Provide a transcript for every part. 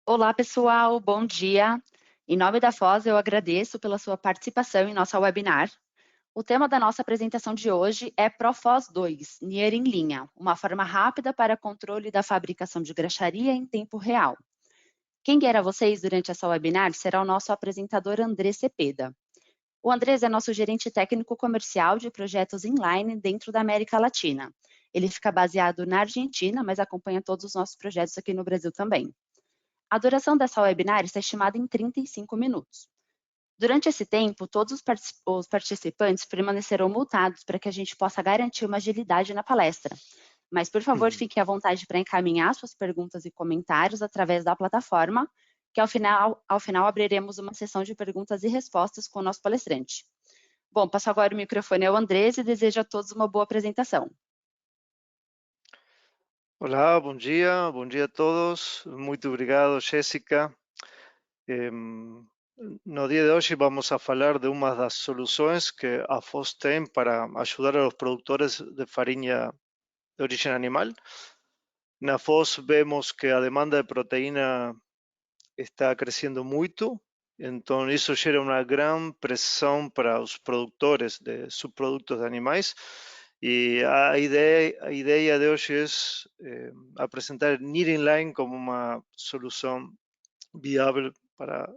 Olá, pessoal, bom dia. Em nome da Foz, eu agradeço pela sua participação em nossa webinar. O tema da nossa apresentação de hoje é ProFoz 2, NIR em linha, uma forma rápida para controle da fabricação de graxaria em tempo real. Quem guiará vocês durante essa webinar será o nosso apresentador André Cepeda. O Andrés é nosso gerente técnico comercial de projetos inline dentro da América Latina. Ele fica baseado na Argentina, mas acompanha todos os nossos projetos aqui no Brasil também. A duração dessa webinar está estimada em 35 minutos. Durante esse tempo, todos os participantes permanecerão mutados para que a gente possa garantir uma agilidade na palestra. Mas, por favor, fique à vontade para encaminhar suas perguntas e comentários através da plataforma, que ao final abriremos uma sessão de perguntas e respostas com o nosso palestrante. Bom, passo agora o microfone ao Andrés e desejo a todos uma boa apresentação. Olá, bom dia a todos. Muito obrigado, Jéssica. No dia de hoje vamos a falar de uma das soluções que a Foz tem para ajudar a los produtores de farinha de origem animal. Na Foz vemos que a demanda de proteína está crescendo muito, então isso gera uma grande pressão para os produtores de subprodutos de animais. E a ideia de hoje é apresentar NIR Inline como uma solução viável para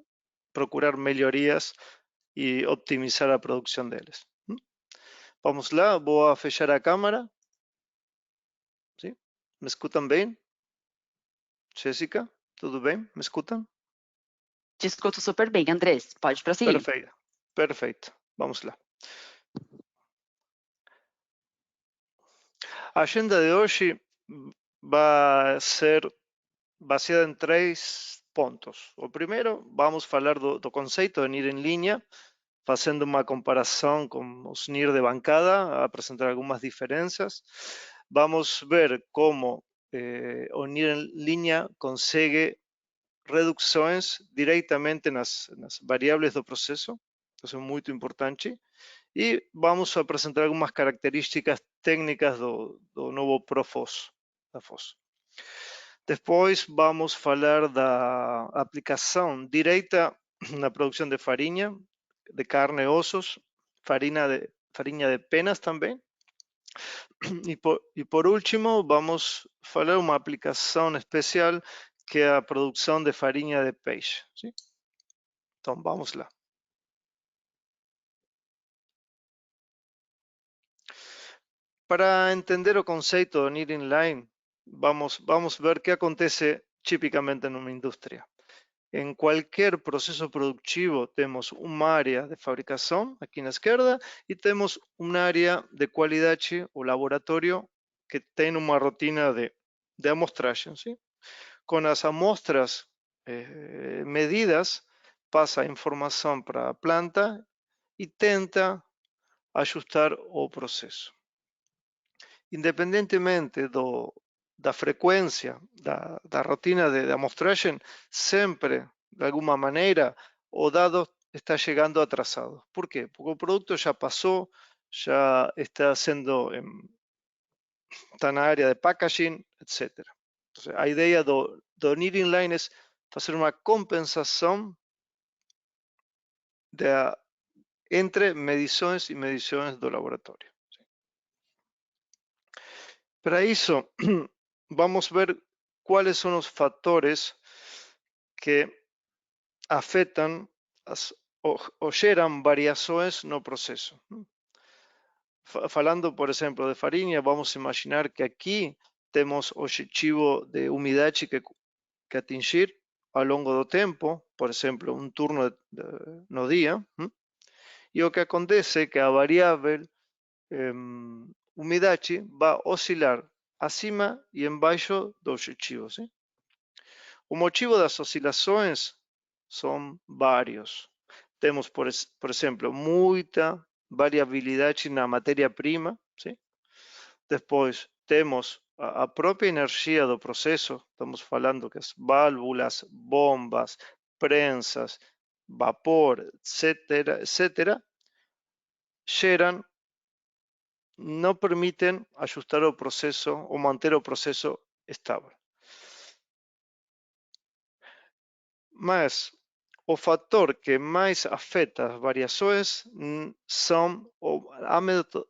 procurar melhorias e optimizar a produção deles. Vamos lá, vou fechar a câmera. ¿Sí? ¿Me escutam bem? Jéssica, tudo bem? Me escutam? Te escuto super bem, Andrés. Pode prosseguir. Perfeito, perfeito. Vamos lá. A agenda de hoje vai ser baseada em três pontos. O primeiro, vamos falar do conceito de NIR em linha, fazendo uma comparação com os NIR de bancada, apresentar algumas diferenças. Vamos ver como o NIR em linha consegue reduções diretamente nas variáveis do processo, isso é muito importante. E vamos apresentar algumas características técnicas do novo ProFoz, da Foz. Depois vamos falar da aplicação direta na produção de farinha, de carne e ossos, farinha de penas também. E por último, vamos falar uma aplicação especial que é a produção de farinha de peixe. ¿Sí? Então vamos lá. Para entender o conceito do NIR Inline, vamos ver qué acontece típicamente en una industria. En cualquier proceso productivo tenemos un área de fabricación, aquí en la izquierda, y tenemos un área de calidad o laboratorio que tiene una rutina de amostraje. ¿Sí? Con las amostras medidas, pasa información para la planta y tenta ajustar o proceso. Independentemente da frequência da rotina de amostragem, sempre, de alguma maneira, o dado está chegando atrasado. Por quê? Porque o produto já passou, já está sendo, está na área de packaging, etc. Então, a ideia do NIR Inline é fazer uma compensação entre medições e medições do laboratório. Para isso, vamos ver quais são os fatores que afetam ou geram variações no processo. Falando, por exemplo, de farinha, vamos imaginar que aqui temos o objetivo de umidade que atingir ao longo do tempo, por exemplo, um turno no dia. E o que acontece é que a variável umidade vai oscilar acima e embaixo do objetivo. ¿Sí? O motivo das oscilações são vários. Temos, por exemplo, muita variabilidade na matéria-prima. ¿Sí? Depois, temos a própria energia do processo. Estamos falando que as válvulas, bombas, prensas, vapor, etc., geram, não permitem ajustar o processo ou manter o processo estável. Mas o fator que mais afeta as variações são a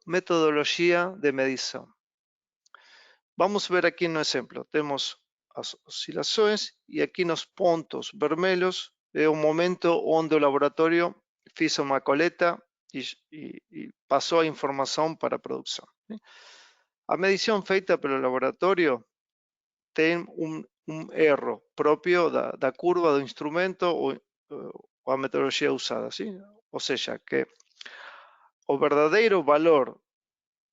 metodologia de medição. Vamos ver aqui no exemplo. Temos as oscilações e aqui nos pontos vermelhos é o momento onde o laboratório fez uma coleta e passou a informação para a produção. A medição feita pelo laboratório tem um erro próprio da curva do instrumento ou a metodologia usada, ¿sí? Ou seja, que o verdadeiro valor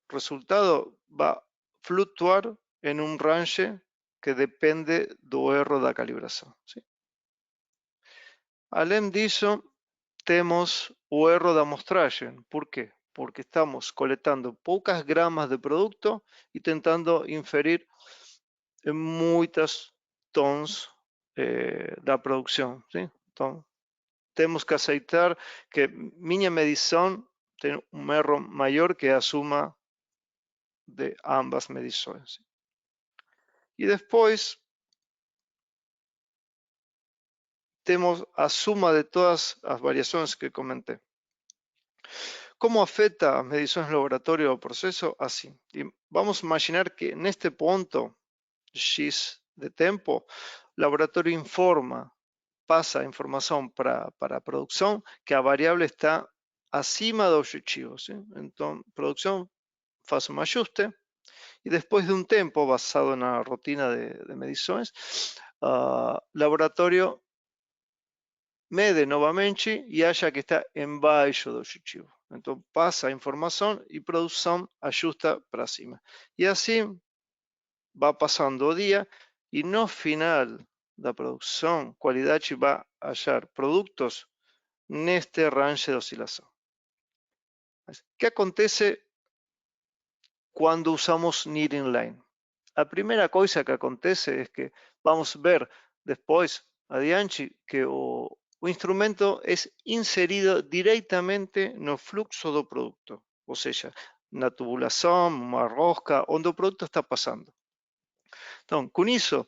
resultado vai flutuar em um range que depende do erro da calibração. ¿Sí? Além disso, temos o erro da amostragem. Por quê? Porque estamos coletando poucas gramas de produto e tentando inferir muitas tons da produção. ¿Sí? Então, temos que aceitar que minha medição tem um erro maior que a suma de ambas medições. E depois temos a suma de todas as variações que comentei. Como afeta as medições no laboratório ao processo? Assim. E vamos imaginar que neste ponto X de tempo, o laboratório informa, passa a informação para a produção que a variável está acima do objetivo. ¿Sí? Então, a produção faz um ajuste e depois de um tempo, basado na rotina de medições, o laboratório mede novamente e acha que está embaixo do objetivo. Então, passa a informação e a produção ajusta para cima. E assim vai passando o dia e no final da produção, qualidade vai achar produtos neste range de oscilação. O que acontece quando usamos Needing Line? A primeira coisa que acontece é que vamos ver depois, adiante, que o instrumento é inserido diretamente no fluxo do produto, ou seja, na tubulação, uma rosca, onde o produto está passando. Então, com isso,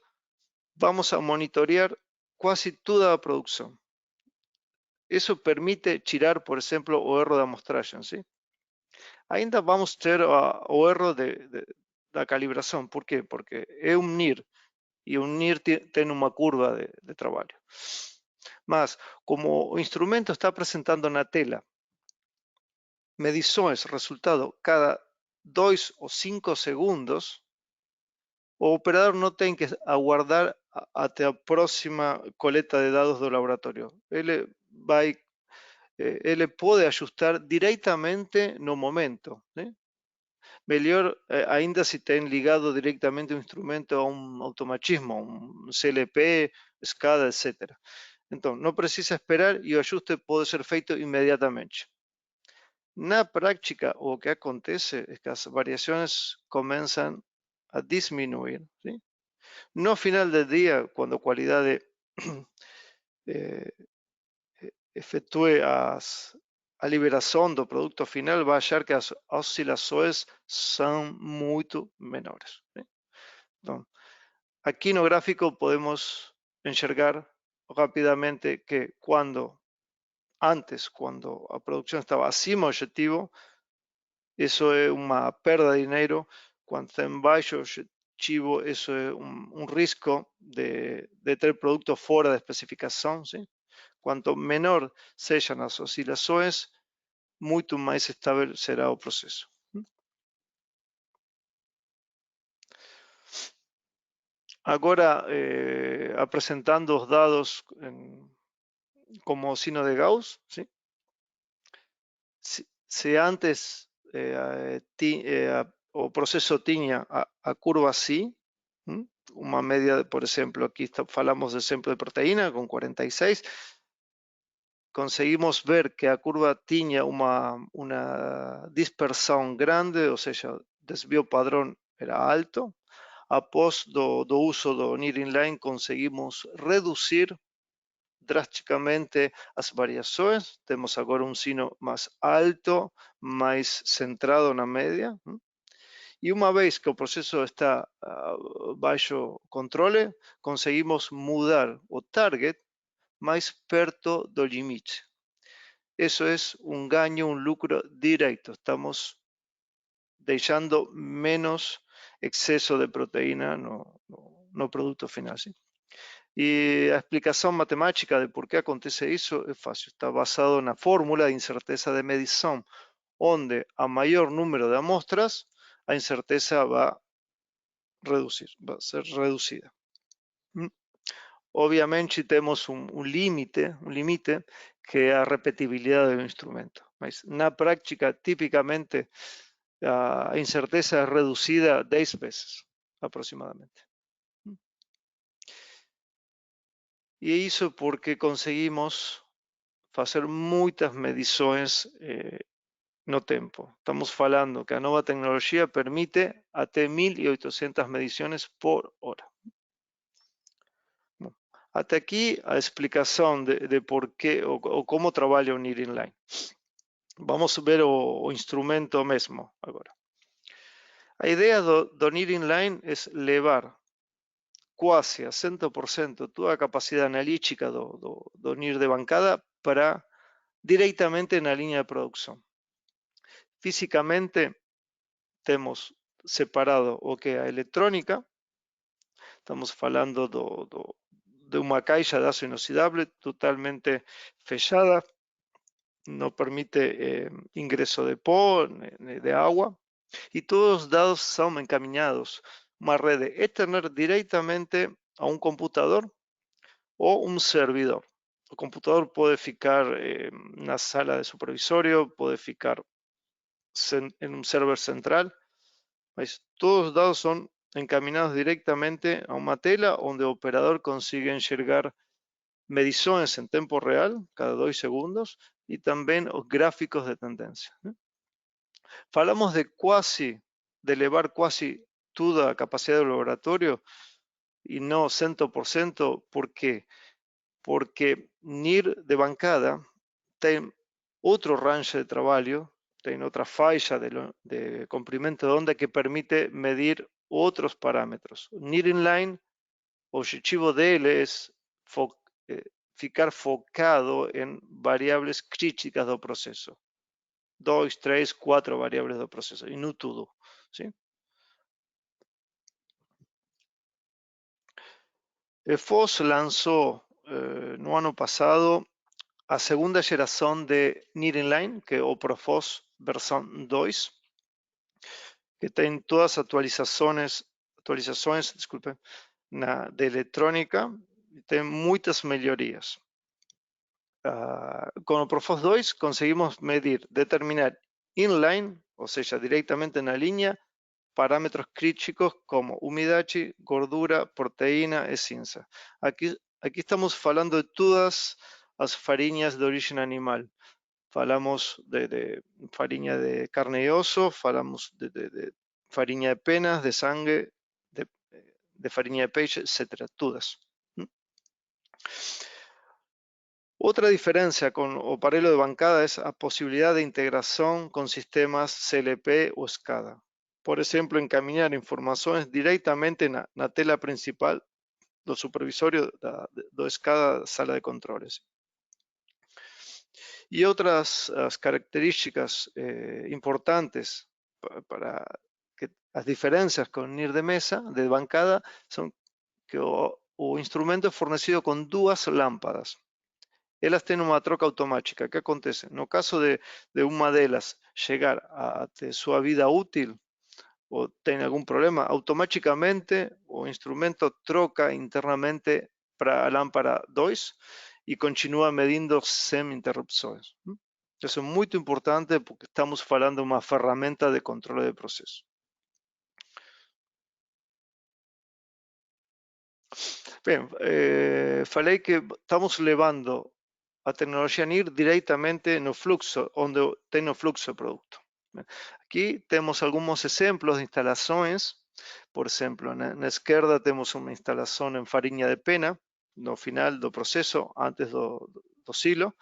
vamos a monitorear quase toda a produção. Isso permite tirar, por exemplo, o erro da amostragem. ¿Sí? Ainda vamos ter o erro da calibração. Por quê? Porque é um NIR e um NIR tem uma curva de trabalho. Mas, como o instrumento está apresentando na tela medições, resultado cada 2 ou 5 segundos, o operador não tem que aguardar até a próxima coleta de dados do laboratório. Ele pode ajustar diretamente no momento. ¿Sí? Melhor ainda se tem ligado diretamente o instrumento a um automatismo, um CLP, SCADA, etc. Então, não precisa esperar e o ajuste pode ser feito imediatamente. Na prática, o que acontece é que as variações começam a diminuir. ¿Sí? No final do dia, quando a qualidade efetue a liberação do produto final, vai achar que as oscilações são muito menores. ¿Sí? Então, aqui no gráfico podemos enxergar rapidamente que antes, quando a produção estava acima do objetivo, isso é uma perda de dinheiro. Quando está embaixo do objetivo, isso é um risco de ter produto fora da especificação. ¿Sí? Quanto menor sejam as oscilações, muito mais estável será o processo. Agora, apresentando os dados como sino de Gauss, ¿sí? Se antes o processo tinha a curva assim, uma média, por exemplo, aqui falamos de exemplo de proteína com 46, conseguimos ver que a curva tinha uma dispersão grande, ou seja, o desvio padrão era alto. Após do uso do Needing Line, conseguimos reduzir drasticamente as variações. Temos agora um sino mais alto, mais centrado na média. E uma vez que o processo está baixo controle, conseguimos mudar o target mais perto do limite. Eso es un ganho, un lucro directo. Estamos dejando menos exceso de proteína no producto final. ¿Sí? E a explicação matemática de por que acontece isso é fácil. Está basado na fórmula de incerteza de medição, onde a maior número de amostras, a incerteza vai ser reduzida. Obviamente temos um limite que é a repetibilidade do instrumento, mas na prática, tipicamente, a incerteza é reduzida 10 vezes, aproximadamente. E é isso porque conseguimos fazer muitas medições no tempo. Estamos falando que a nova tecnologia permite até 1.800 medições por hora. Bom, até aqui a explicação de por quê ou como trabalha o NIR Inline. Vamos ver o instrumento mesmo agora. A ideia do NIR Inline é levar quase a 100% toda a capacidade analítica do NIR de bancada para diretamente na linha de produção. Físicamente, temos separado o que é a eletrónica, estamos falando de uma caixa de aço inoxidável totalmente fechada, não permite ingresso de pó, de água, e todos os dados são encaminhados uma rede Ethernet diretamente a um computador ou um servidor. O computador pode ficar na sala de supervisório, pode ficar em um server central, mas todos os dados são encaminados directamente a uma tela onde o operador consigue enxergar medições em tempo real, cada 2 segundos, e também os gráficos de tendência. Falamos de levar quase toda a capacidade do laboratório e não 100%, por quê? Porque NIR de bancada tem outro range de trabalho, tem outra faixa de comprimento de onda que permite medir outros parâmetros. O NIR Inline, o objetivo dele é ficar focado em variáveis críticas do processo. 2, 3, 4 variáveis do processo, e não tudo. ¿Sí? FOSS lançou no ano passado a segunda geração de NIR Inline, que é o ProFOSS versão 2, que tem todas as atualizações de eletrônica, e tem muitas melhorias. Com o ProFOSS 2 conseguimos determinar inline, ou seja, diretamente na linha, parâmetros críticos como umidade, gordura, proteína e cinza. Aqui estamos falando de todas as farinhas de origem animal. Falamos de farinha de carne e osso, falamos de farinha de penas, de sangue, de farinha de peixe, etc. Todas. Outra diferença com o aparelho de bancada é a possibilidade de integração com sistemas CLP ou SCADA. Por exemplo, encaminhar informações diretamente na tela principal do supervisório do SCADA sala de controles. E outras características importantes para que as diferenças com NIR de mesa, de bancada, são que o instrumento é fornecido com 2 lâmpadas. Elas têm uma troca automática. O que acontece? No caso de uma delas chegar a ter sua vida útil ou tem algum problema, automaticamente o instrumento troca internamente para a lâmpada 2 e continua medindo sem interrupções. Isso é muito importante porque estamos falando de uma ferramenta de controle de processo. Bem, falei que estamos levando a tecnologia NIR diretamente no fluxo, onde tem o fluxo de produto. Aqui temos alguns exemplos de instalações. Por exemplo, na esquerda temos uma instalação em farinha de pena, no final do processo, antes do silo.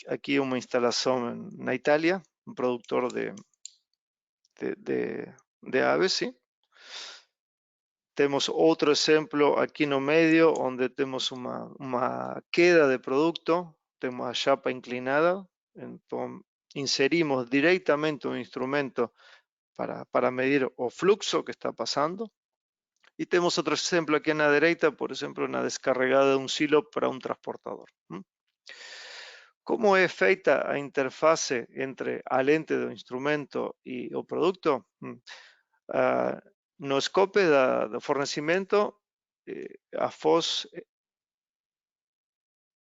Aqui uma instalação na Itália, um produtor de aves, ¿sí? Temos outro exemplo aqui no medio, onde temos uma queda de produto, temos a chapa inclinada, então inserimos directamente un instrumento para medir o fluxo que está pasando. E temos outro exemplo aqui na direita, por exemplo, na descarregada de un silo para un transportador. Como é feita a interface entre a lente do instrumento e o produto? No scope do fornecimento, a FOS,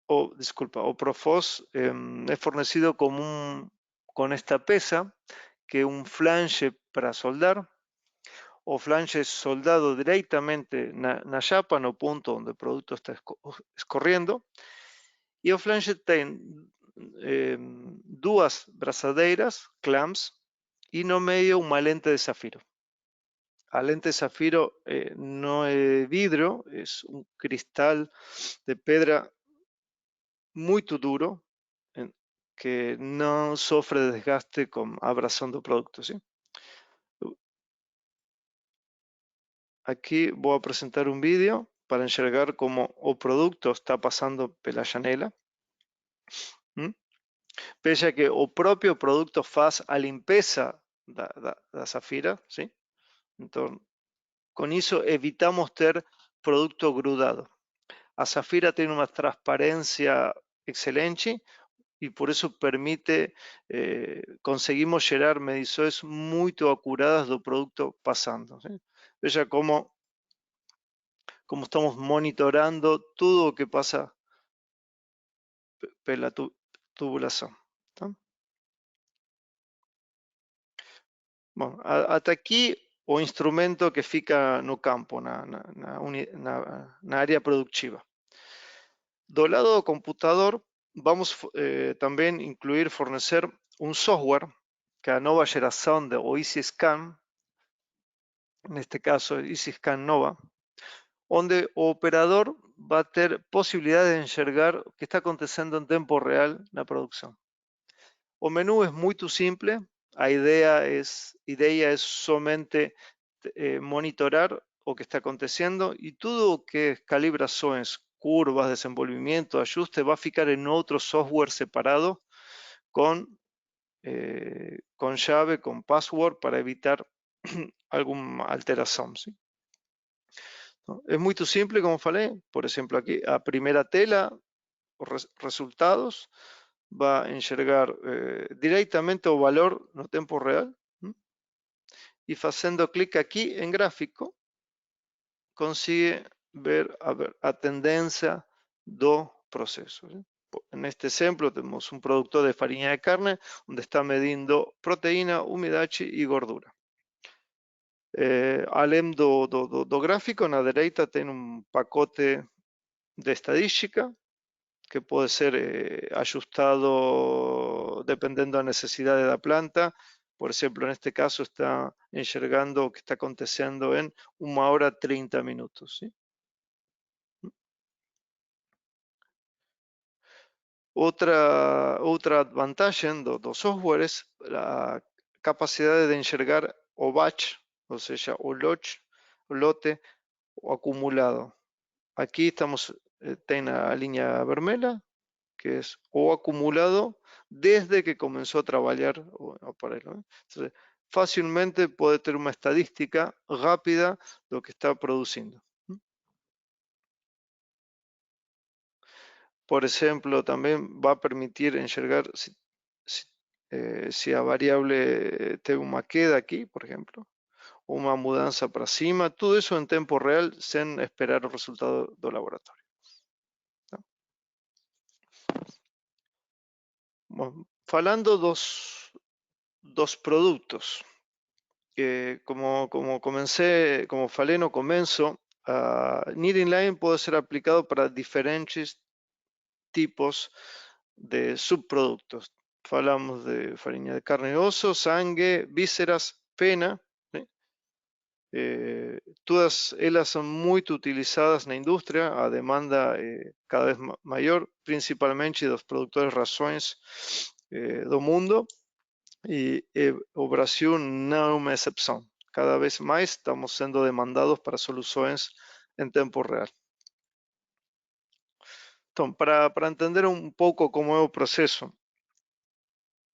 o Profos é fornecido con esta pesa, que é un flange para soldar. O flange é soldado directamente na chapa, no punto onde o produto está escorrendo. E o flange tem duas brazadeiras, clamps, e no medio uma lente de zafiro. A lente de zafiro no é vidro, é un cristal de pedra muito duro, que não sofre desgaste com a abrasão do produto. ¿Sí? Aqui vou apresentar um vídeo para enxergar como o produto está passando pela janela. Veja que o próprio produto faz a limpeza da zafira, ¿sí? Então, com isso evitamos ter produto grudado. A zafira tem uma transparência excelente e por isso permite, conseguimos gerar medições muito acuradas do produto passando. ¿Sí? Veja como estamos monitorando tudo o que passa pela tubulação. Tá? Bom, até aqui o instrumento que fica no campo, na área produtiva. Do lado do computador, vamos também incluir, fornecer um software, que é a nova geração do EasyScan, neste caso EasyScan Nova, onde o operador vai ter possibilidade de enxergar o que está acontecendo em tempo real na produção. O menu é muito simples, a ideia é somente monitorar o que está acontecendo e tudo o que es calibrações, curvas, desenvolvimento, ajuste, vai ficar em outro software separado com chave, com password, para evitar alguma alteração. ¿Sí? É muito simples, como falei. Por exemplo, aqui a primeira tela, os resultados, va a enxergar directamente o valor no tempo real. E fazendo clic aqui em gráfico, consigue ver a tendência do processo. ¿Sí? Neste exemplo, temos um produtor de farinha de carne, onde está medindo proteína, umidade e gordura. Além do gráfico, na direita tem um pacote de estadística, que pode ser ajustado dependendo da necessidade da planta. Por exemplo, neste caso está enxergando o que está acontecendo em 1 hora e 30 minutos. ¿Sí? Outra vantagem do software é a capacidade de enxergar o batch, ou seja, o lote, o acumulado. Aqui tem a linha vermelha, que es o acumulado desde que comenzó a trabajar o aparelho. Entonces, fácilmente puede tener una estadística rápida de lo que está produciendo. Por ejemplo, también va a permitir enxergar si a variable tiene una queda aquí, por ejemplo, o una mudanza para cima, todo eso en tiempo real sin esperar el resultado del laboratorio. Bueno, falando dos produtos, como falei no começo, Kneading Line pode ser aplicado para diferentes tipos de subproductos. Falamos de farinha de carne e osso, sangue, vísceras, pena. ¿Sí? Todas elas são muito utilizadas na indústria, a demanda é cada vez maior, principalmente dos produtores rações do mundo, e o Brasil não é uma exceção. Cada vez mais estamos sendo demandados para soluções em tempo real. Então, para entender um pouco como é o processo,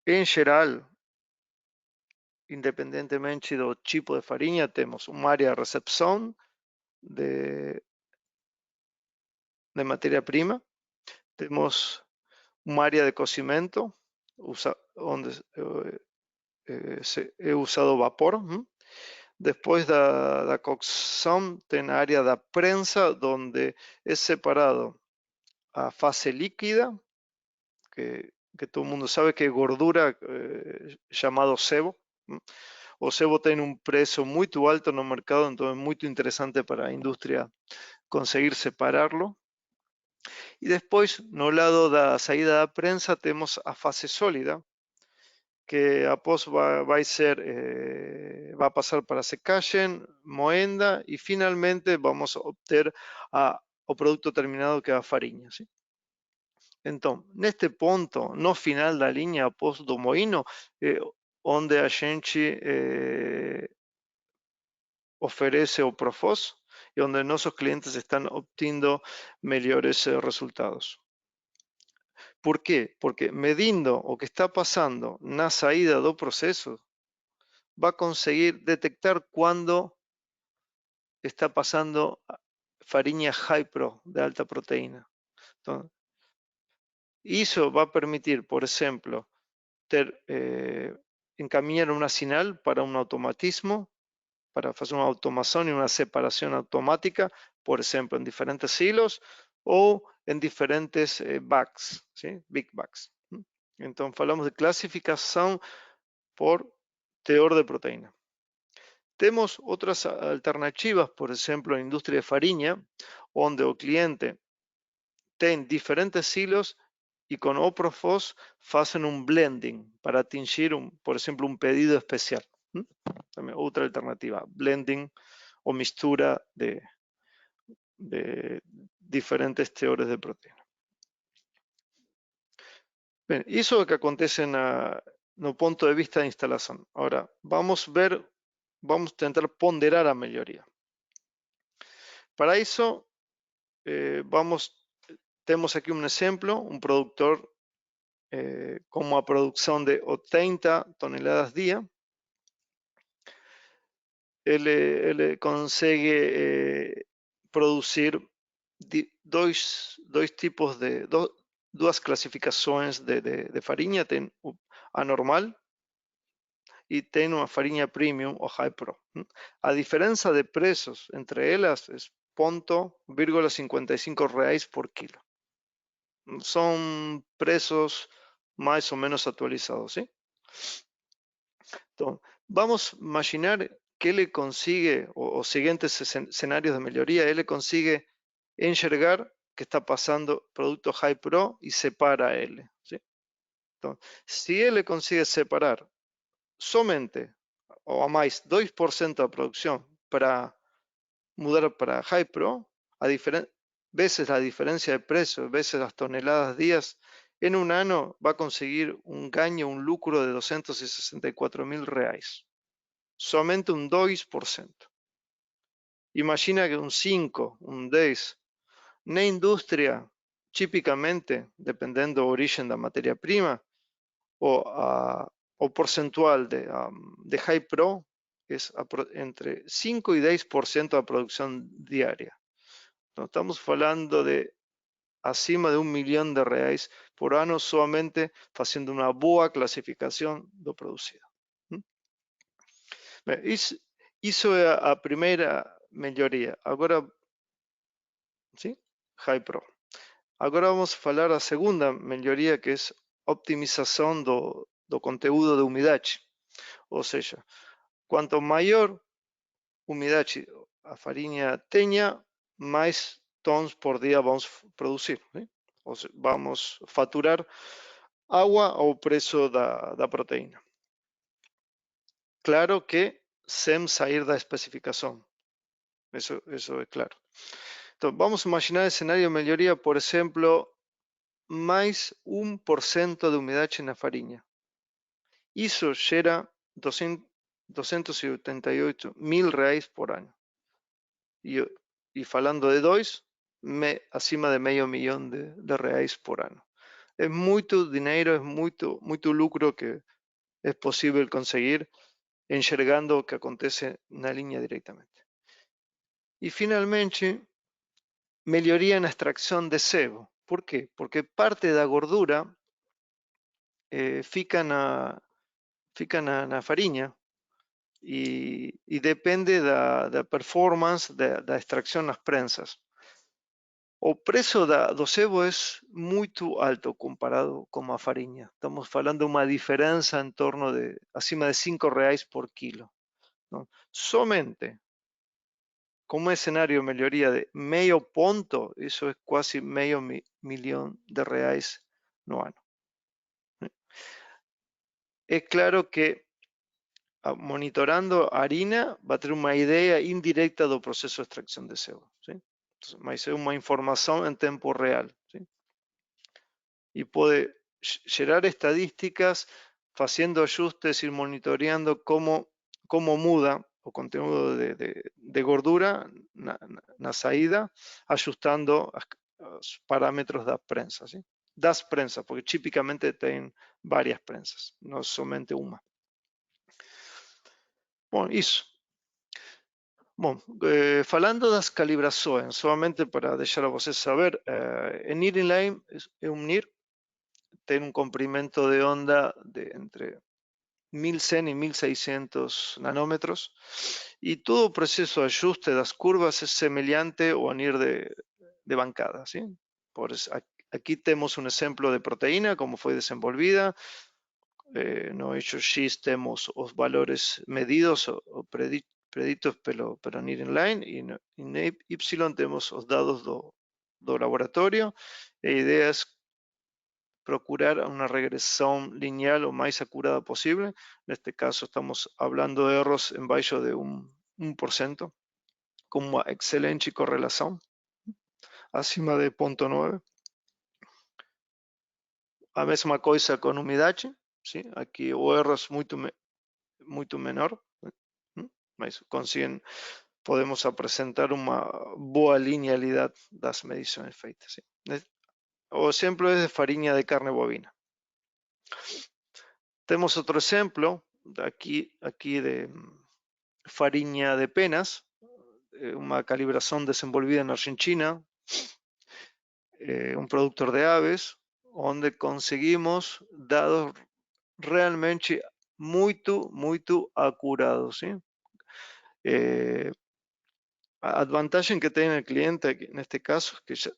em geral, independentemente do tipo de farinha, temos uma área de recepção de matéria-prima, temos uma área de cocimento, onde é usado vapor. Depois da cocção, tem a área da prensa, onde é separado a fase líquida, que todo mundo sabe que é gordura, chamado sebo. O sebo tem um preço muito alto no mercado, então é muito interessante para a indústria conseguir separarlo. E depois, no lado da saída da prensa, temos a fase sólida, que após vai passar para secagem, moenda e finalmente vamos obter o produto terminado, que é a farinha. ¿Sí? Então, neste ponto, no final da linha, após do moinho, onde a gente oferece o Profos e onde nossos clientes estão obtendo melhores resultados. Por quê? Porque medindo o que está passando na saída do processo, va a conseguir detectar cuando está pasando farinha high pro de alta proteína. Entonces, eso va a permitir, por ejemplo, encaminhar una señal para un automatismo, para hacer una automación y una separación automática, por ejemplo, en diferentes hilos o en diferentes bags, ¿sí? Big bags. Entonces, hablamos de clasificación por teor de proteína. Temos outras alternativas, por exemplo, na indústria de farinha, onde o cliente tem diferentes silos e com o Profos fazem um blending para atingir, por exemplo, um pedido especial. Também outra alternativa, blending ou mistura de diferentes teores de proteína. Bem, isso é o que acontece no ponto de vista de instalação. Agora, vamos tentar ponderar a melhoria. Para isso, temos aqui um exemplo, um produtor com uma produção de 80 toneladas dia. Ele consegue produzir duas classificações de farinha. Tem a normal e tem uma farinha premium ou high pro. A diferença de preços entre elas é 0,55 reais por quilo. Son preços más o menos actualizados, ¿sí? Entonces, vamos a imaginar que él consigue, o siguientes escenarios de mejoría, él consigue enxergar que está pasando producto high pro y separa él, ¿sí? Entonces, si él consigue separar somente o a más 2% de producción para mudar para high pro, veces la diferencia de precio, veces las toneladas días, en un año va a conseguir un gaño, un lucro de 264.000 reais. Somente un 2%. Imagina que un 5, un 10. Na industria, típicamente, dependiendo del origen de la materia prima, o porcentual de high pro, es entre 5 y 10% de la producción diaria. Entonces, estamos hablando de acima de 1 millón de reais por ano solamente haciendo una boa clasificación do producido. Isso é a primeira melhoria. Agora, sim? High Pro. Agora vamos falar da segunda melhoria, que é optimização do conteúdo de umidade. Ou seja, quanto maior umidade a farinha tenha, mais tons por dia vamos produzir. ¿Sí? O sea, vamos faturar agua ao preço da proteína. Claro que sem sair da especificação. Eso é claro. Então, vamos imaginar o cenário de melhoria, por exemplo, mais 1% de umidade na farinha. Isso gera 288.000 reais por ano. E falando de dois, acima de meio milhão de reais por ano. É muito dinheiro, é muito lucro que é possível conseguir enxergando o que acontece na linha diretamente. E finalmente, melhoria na extração de sebo. Por quê? Porque parte da gordura fica na farinha e depende da performance da extração nas prensas. O preço do sebo é muito alto comparado com a farinha. Estamos falando de uma diferença em torno de acima de 5 reais por quilo. Não? Somente como escenario melhoría de medio ponto, eso es quase medio millón de reais no ano. Es claro que monitorando a harina va a tener una idea indirecta del proceso de extracción de sebo. ¿Sí? Entonces, mas es una información en tiempo real. ¿Sí? Y puede gerar estadísticas, haciendo ajustes y monitoreando cómo muda o conteúdo de gordura na saída, ajustando os parámetros das prensas. ¿Sí? Das prensas, porque típicamente tienen varias prensas, no somente una. Bom, isso. Bom, falando das calibrações, solamente para deixar a vocês saber, en NIR Inline é um NIR, tem um comprimento de onda de entre 1100 y 1600 nanómetros y todo proceso de ajuste de las curvas es semejante o NIR de bancada. ¿Sí? Por eso, aquí tenemos un ejemplo de proteína, como fue desenvolvida. No hecho X tenemos los valores medidos o preditos pero NIR inline y en Y tenemos los datos do laboratorio. La idea es procurar una regresión lineal lo más acurada posible. En este caso estamos hablando de errores en bajo de un 1%, con una excelente correlación, acima de 0,9. A mesma cosa con humedad, ¿sí? Aquí o erro es muito menor, mas podemos presentar una boa linealidad das mediciones feitas. ¿Sí? O ejemplo es de farinha de carne bovina. Tenemos otro ejemplo aquí de farinha de penas, una calibración desenvolvida en Argentina, un productor de aves, donde conseguimos dados realmente muito acurados. ¿Sí? A vantagem que tem o cliente, neste caso, que já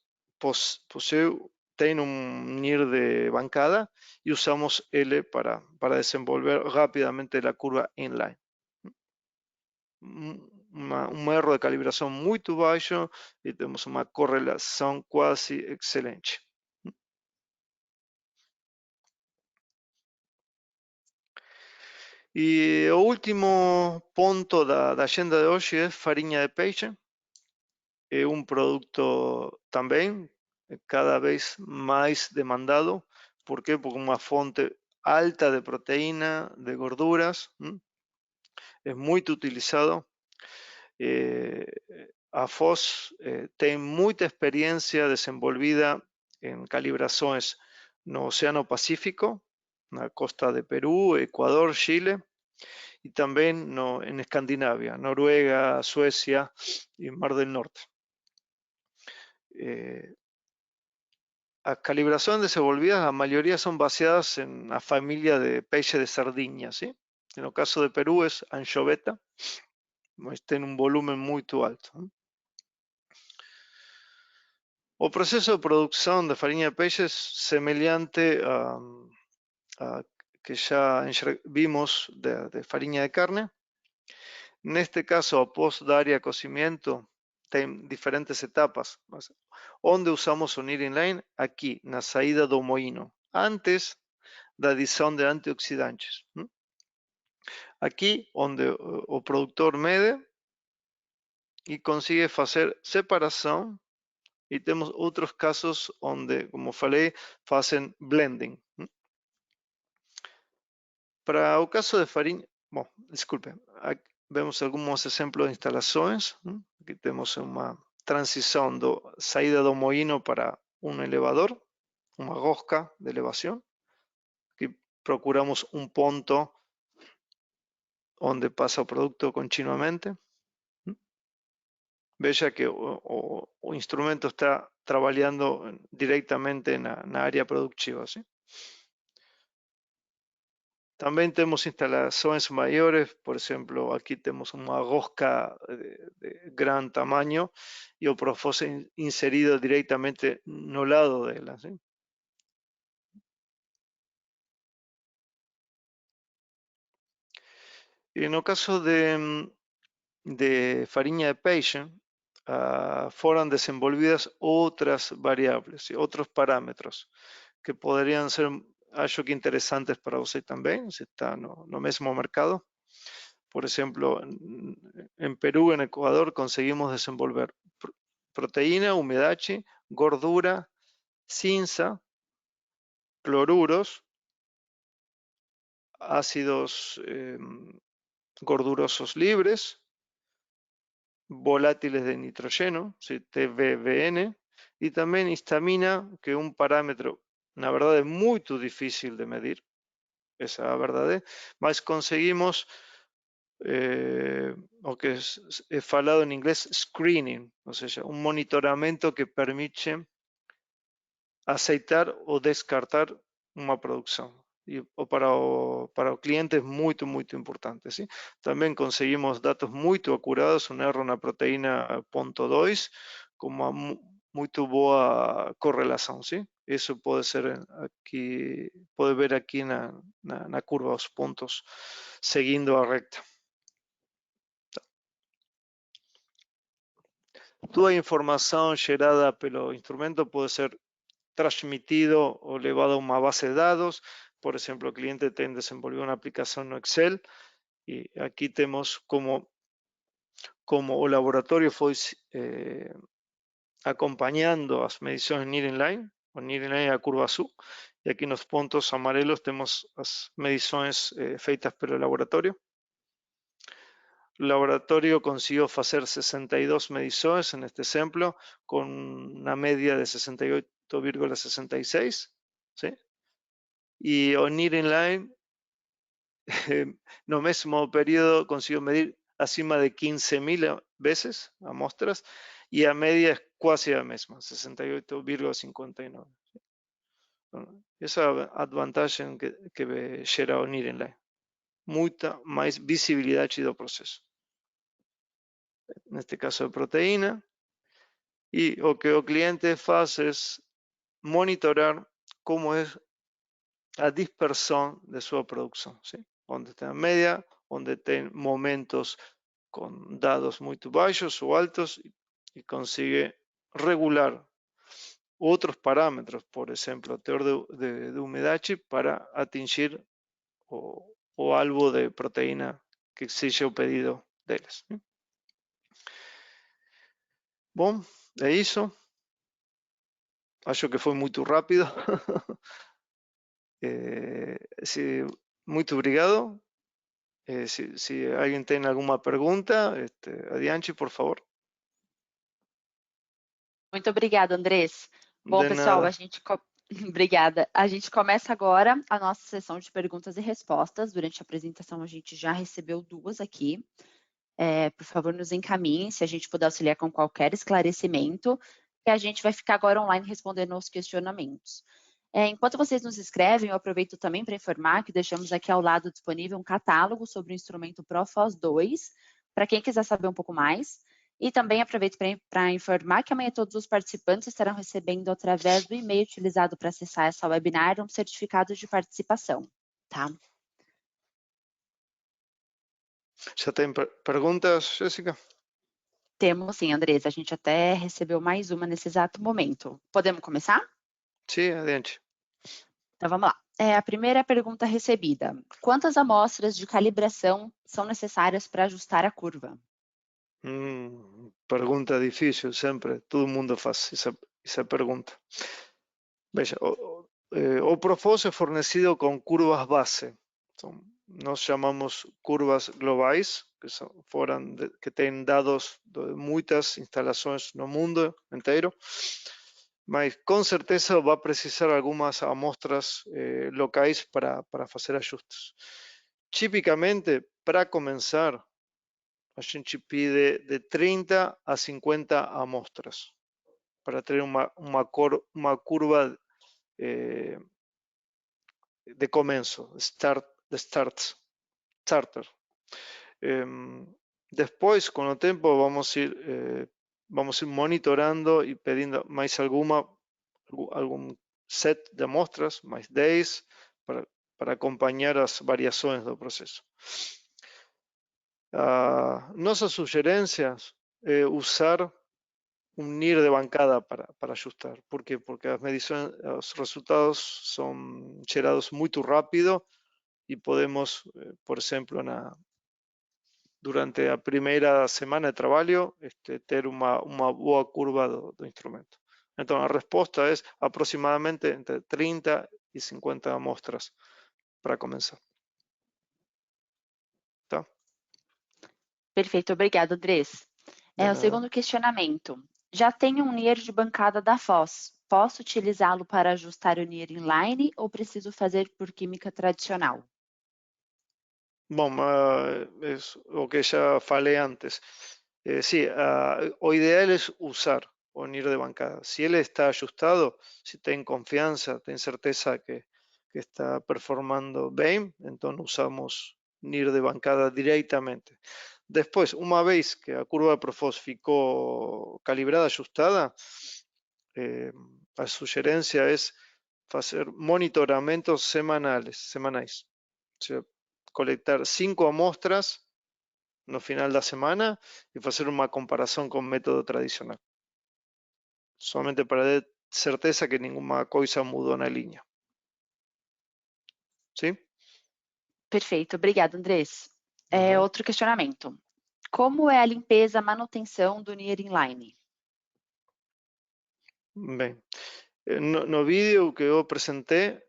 tem um NIR de bancada e usamos ele para desenvolver rapidamente a curva inline. Erro de calibração muito baixo e temos uma correlação quase excelente. E o último ponto da agenda de hoje é farinha de peixe. É um produto também cada vez más demandado. ¿Por qué? Porque una fuente alta de proteína, de gorduras, es muy utilizado. A FOS tiene mucha experiencia desenvolvida en calibraciones no Océano Pacífico, en la costa de Perú, Ecuador, Chile, y también en Escandinavia, Noruega, Suecia y Mar del Norte. Las calibraciones desenvolvidas, la mayoría son basadas en la familia de peixe de sardiña. ¿Sí? En el caso de Perú es anchoveta, tiene un volumen muy alto. O proceso de producción de farinha de peixe es semejante a que ya vimos de farinha de carne. En este caso, após dar a cocimiento, tem diferentes etapas, onde usamos o NIR inline aqui na saída do moinho, antes da adição de antioxidantes. Aqui onde o produtor mede e consigue fazer separação, e temos outros casos onde, como falei, fazem blending. Para o caso de farinha, Bom, desculpe, aqui vemos alguns exemplos de instalações. Aqui temos uma transição da saída do moinho para um elevador, uma rosca de elevação. Aqui procuramos um ponto onde passa o produto continuamente. Veja que o instrumento está trabalhando diretamente na área produtiva, ¿sí? También tenemos instalaciones mayores, por ejemplo, aquí tenemos una rosca de gran tamaño y el Profos inserido directamente no lado de ella, ¿sí? Y en el caso de farinha de peixe, fueron desenvolvidas otras variables, ¿sí? Otros parámetros que podrían ser, acho que interesantes para usted también, si está no mismo mercado. Por ejemplo, en Perú, en Ecuador, conseguimos desenvolver proteína, humedachi, gordura, cinza, cloruros, ácidos gordurosos libres, volátiles de nitrógeno, ¿sí? TBVN, y también histamina, que es un parámetro, na verdade, muito difícil de medir, esa é a verdade, mas conseguimos o que é falado en inglés screening, ou seja, un monitoramento que permite aceitar ou descartar uma produção. E para o cliente é muito, muito importante. ¿Sí? Também conseguimos dados muito acurados, um erro na proteína 0.2, com uma muito boa correlação. ¿Sí? Isso pode ser aqui, pode ver aqui na curva os pontos seguindo a recta. Toda a informação gerada pelo instrumento pode ser transmitido o levado a uma base de dados. Por exemplo, o cliente tem desenvolvido uma aplicação no Excel e aqui temos como o laboratório foi acompanhando as medições Near Inline. O Near Inline é a curva azul e aqui nos pontos amarelos temos as medições feitas pelo laboratório. O laboratório conseguiu fazer 62 medições neste exemplo, com uma média de 68,66, ¿sí? Y O'Neill Inline no mesmo período consiguió medir acima de 15.000 veces a amostras y a media es casi la misma, 68,59. Esa advantage que gera O'Neill Inline. Muita mais visibilidade do proceso. Neste caso de proteína. Y o que o cliente faz es monitorar cómo es a dispersão de sua produção, ¿sí? Onde tem a média, onde tem momentos com dados muito baixos ou altos e consigue regular outros parâmetros, por exemplo, o teor de umidade para atingir o alvo de proteína que exige o pedido deles. ¿Sí? Bom, é isso. Acho que foi muito rápido. Sí, muito obrigado. Si alguien tiene alguna pregunta, adiante, por favor. Muito obrigada, Andrés. Bom, De pessoal, nada. Obrigada. A gente começa agora a nossa sessão de perguntas e respostas. Durante a apresentação, a gente já recebeu 2 aqui. Por favor, nos encaminhem se a gente puder auxiliar com qualquer esclarecimento, e a gente vai ficar agora online respondendo aos questionamentos. Enquanto vocês nos escrevem, eu aproveito também para informar que deixamos aqui ao lado disponível um catálogo sobre o instrumento ProFOS 2, para quem quiser saber um pouco mais. E também aproveito para informar que amanhã todos os participantes estarão recebendo, através do e-mail utilizado para acessar essa webinar, um certificado de participação, tá? Já tem perguntas, Jéssica? Temos sim, Andresa. A gente até recebeu mais uma nesse exato momento. Podemos começar? Sim, adiante. Então, vamos lá. A primeira pergunta recebida. Quantas amostras de calibração são necessárias para ajustar a curva? Pergunta difícil, sempre. Todo mundo faz essa pergunta. Veja, o Profos é fornecido com curvas base. São nós chamamos curvas globais, que têm dados de muitas instalações no mundo inteiro, mas com certeza vai precisar algumas amostras locais para fazer ajustes. Tipicamente, para começar, a gente pide de 30 a 50 amostras para ter uma curva de começo, starter. Después, con el tiempo, vamos a ir monitorando y pidiendo más algún set de muestras, más days, para acompañar las variaciones del proceso. Nuestras sugerencias, usar un NIR de bancada para ajustar. ¿Por qué? Porque las mediciones, los resultados son gerados muy rápido y podemos, por ejemplo, durante a primeira semana de trabalho, ter uma boa curva do instrumento. Então, a resposta é aproximadamente entre 30 e 50 amostras para começar. Tá? Perfeito, obrigado, Andrés. O segundo questionamento. Já tenho um NIR de bancada da Foz. Posso utilizá-lo para ajustar o NIR inline ou preciso fazer por química tradicional? Bom, é o que já falei antes. Sí, o ideal es usar o NIR de bancada. Si él está ajustado, si ten confianza, ten certeza que está performando bien, entonces usamos NIR de bancada directamente. Después, una vez que la curva de Profos ficou calibrada, ajustada, la sugerencia es hacer monitoramentos semanais. O sea, colectar 5 amostras no final da semana y hacer una comparación con método tradicional. Solamente para dar certeza que ninguna cosa mudou na linha. Sim? Perfeito, obrigado, Andrés. Outro questionamento. Como é a limpeza, manutenção do NIR inline? Bem, no vídeo que eu apresentei,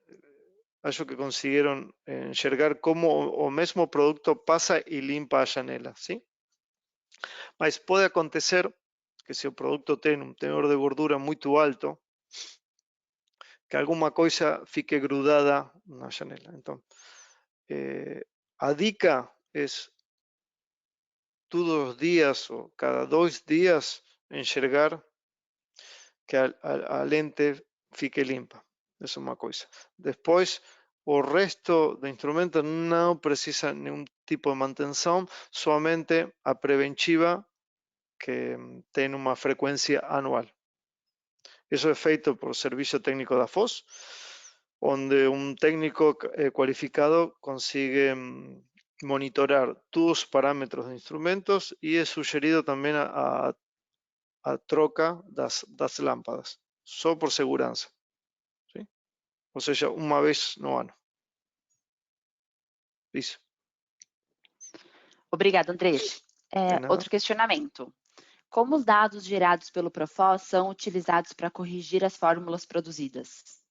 acho que conseguiram enxergar como o mesmo produto passa e limpa a janela, sim? Mas pode acontecer que se o produto tem um teor de gordura muito alto, que alguma coisa fique grudada na janela. Então, a dica é todos los días o cada 2 días enxergar que a lente fique limpa. Eso es una cosa. Después, o resto de instrumentos no precisa ningún tipo de mantención, solamente a preventiva que tiene una frecuencia anual. Eso es feito por servicio técnico da FOS, donde un técnico cualificado consigue monitorar todos los parámetros de instrumentos y es sugerido también a troca das lámpadas, só por segurança. ¿Sí? Ou seja, uma vez no ano. Isso. Obrigado, Andrés. Outro questionamento. Como os dados gerados pelo Profos são utilizados para corrigir as fórmulas produzidas?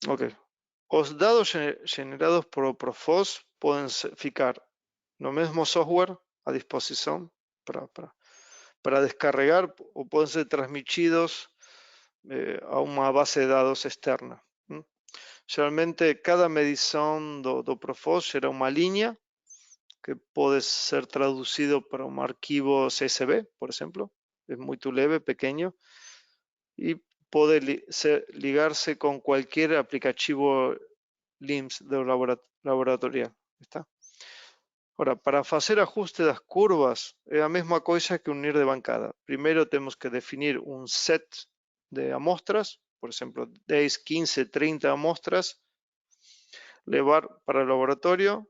Ok. Os dados generados por Profos podem ficar no mesmo software à disposição para descarregar ou podem ser transmitidos a uma base de dados externa. Geralmente, cada medição do Profos gera uma linha que puede ser traducido para un archivo CSV, por ejemplo, es muy leve, pequeño, y puede ligarse con cualquier aplicativo LIMS de laboratorial. ¿Está? Ahora, para hacer ajuste de las curvas, es la misma cosa que un NIR de bancada. Primero tenemos que definir un set de amostras, por ejemplo, 10, 15, 30 amostras, llevar para el laboratorio,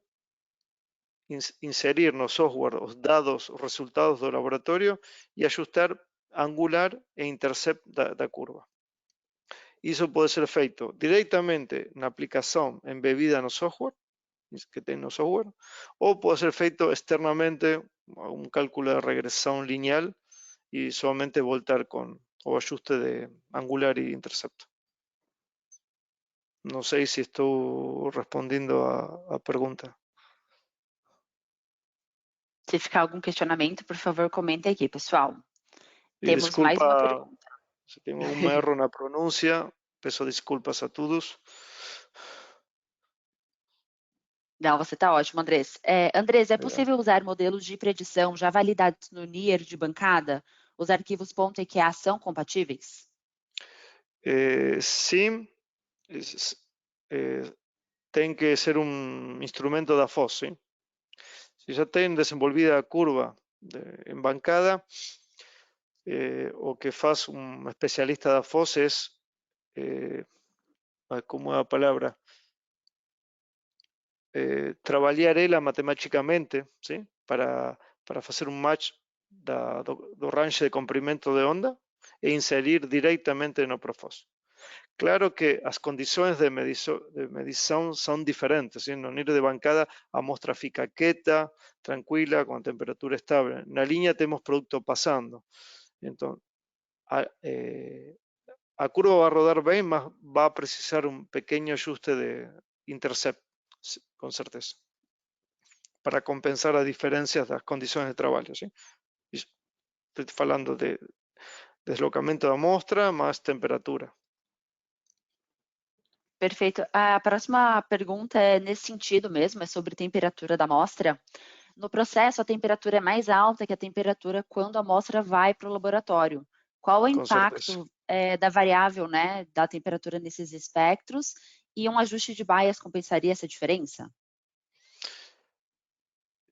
inserir no software os dados, os resultados do laboratório e ajustar angular e intercept da curva. Isso pode ser feito diretamente na aplicação embebida no software, que tem no software, ou pode ser feito externamente um cálculo de regressão lineal e somente voltar com o ajuste de angular e intercept. Não sei se estou respondendo a pergunta. Se ficar algum questionamento, por favor, comentem aqui, pessoal. E Temos mais uma desculpa pergunta. se tenho algum erro na pronúncia, peço desculpas a todos. Não, você está ótimo, Andrés. Andrés, é Obrigado. possível usar modelos de predição já validados no NIR de bancada? Os arquivos .eqa são compatíveis? Sim, tem que ser um instrumento da FOSS. ¿Sí? Si ya tem desenvolvida a curva en bancada, o que faz un especialista da FOSS es, como é a palabra, trabalhar ela matematicamente, ¿sí? para fazer un match do range de comprimento de onda e inserir directamente no Profos. Claro que as condições de medição são diferentes. ¿Sí? No NIR de bancada a amostra fica quieta, tranquila, com a temperatura estável. Na linha temos produto passando. Então, a curva vai rodar bem, mas vai precisar um pequeno ajuste de intercept, com certeza, para compensar as diferenças das condições de trabalho. ¿Sí? Estou falando de deslocamento da amostra mais temperatura. Perfeito. A próxima pergunta é nesse sentido mesmo, é sobre temperatura da amostra. No processo, a temperatura é mais alta que a temperatura quando a amostra vai para o laboratório. Qual o impacto da variável, né, da temperatura nesses espectros e um ajuste de bias compensaria essa diferença?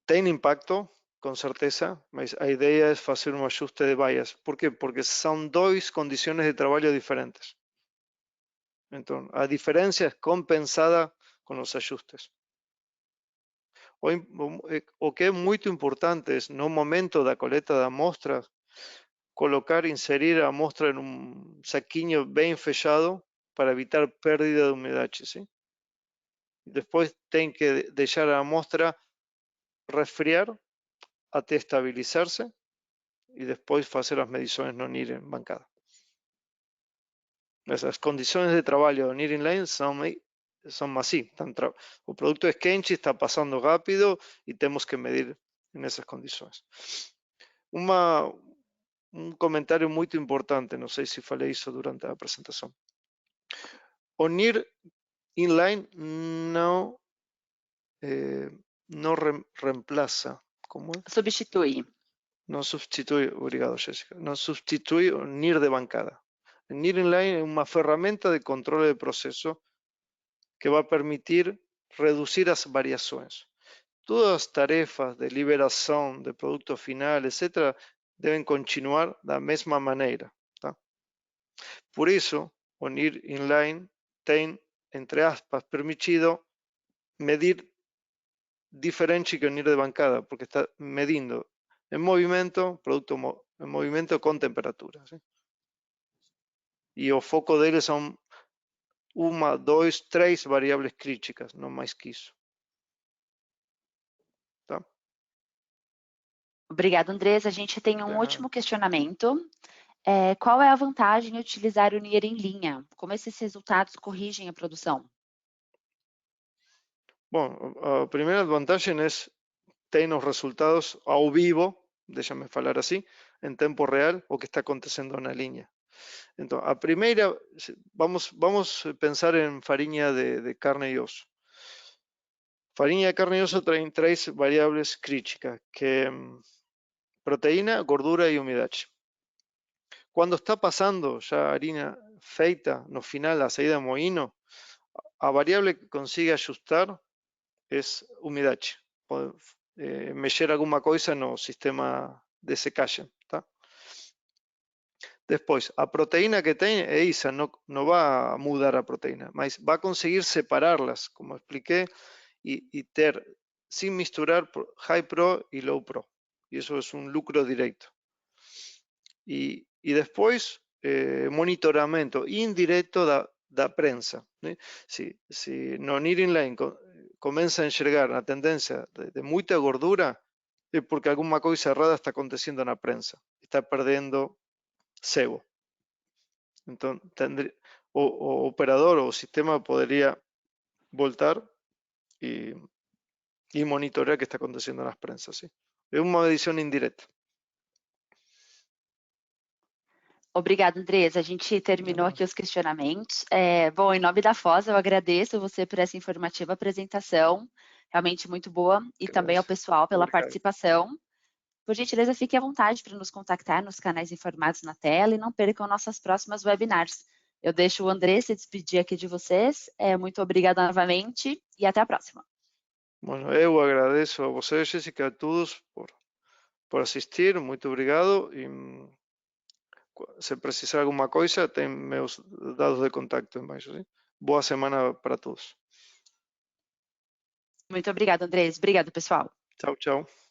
Tem impacto, com certeza, mas a ideia é fazer um ajuste de bias. Por quê? Porque são duas condições de trabalho diferentes. Então, a diferença é compensada com os ajustes. O que é muito importante é, no momento da coleta da amostra, inserir a amostra em um saquinho bem fechado para evitar pérdida de umidade. ¿Sí? Depois tem que deixar a amostra resfriar até estabilizar-se e depois fazer as medições no NIR em bancada. As condições de trabalho do NIR inline são assim. O produto é quente, está passando rápido e temos que medir nessas condições. Um comentário muito importante, não sei se falei isso durante a apresentação. O NIR inline não reemplaça, como é? Substitui. Não substitui, obrigado, Jéssica, não substitui o NIR de bancada. O NIR inline é uma ferramenta de controle de processo que vai permitir reduzir as variações. Todas as tarefas de liberação de produto final, etc., devem continuar da mesma maneira. Tá? Por isso, o NIR inline tem, entre aspas, permitido medir diferente que o NIR de bancada, porque está medindo em movimento, produto em movimento com temperatura. ¿Sí? E o foco dele são uma, dois, três variáveis críticas, não mais que isso. Tá? Obrigada, Andrés. A gente tem um De último nada. questionamento. Qual é a vantagem de utilizar o NIR em linha? Como esses resultados corrigem a produção? Bom, a primeira vantagem é ter os resultados ao vivo, deixa-me falar assim, em tempo real, o que está acontecendo na linha. Então, a primeira, vamos pensar em farinha de carne e osso. Farinha de carne e osso tem três variáveis críticas, que é proteína, gordura e umidade. Quando está passando já a harina feita, no final, a saída de moinho, a variável que consigue ajustar é umidade. Pode mexer alguma coisa no sistema de secagem. Tá? Depois, a proteína que tem é isso, não vai mudar a proteína, mas vai conseguir separá-las, como expliquei, e ter, sem misturar high pro e low pro. E isso é um lucro direto. E depois, monitoramento indireto da prensa. Né? Se no NIR inline começa a enxergar a tendência de muita gordura, é porque alguma coisa errada está acontecendo na prensa. Está perdendo sebo. Então, o operador o sistema poderia voltar e monitorear o que está acontecendo nas prensas. Sim. É uma medição indireta. Obrigada, Andresa. A gente terminou aqui os questionamentos. Bom, em nome da Foz, eu agradeço você por essa informativa apresentação, realmente muito boa, e também ao pessoal pela participação. Por gentileza, fique à vontade para nos contactar nos canais informados na tela e não percam nossas próximas webinars. Eu deixo o André se despedir aqui de vocês. Muito obrigada novamente e até a próxima. Bueno, eu agradeço a vocês, Jéssica, a todos por assistir. Muito obrigado. E se precisar alguma coisa, tem meus dados de contacto embaixo. Sim? Boa semana para todos. Muito obrigada, Andrés. Obrigado, pessoal. Tchau, tchau.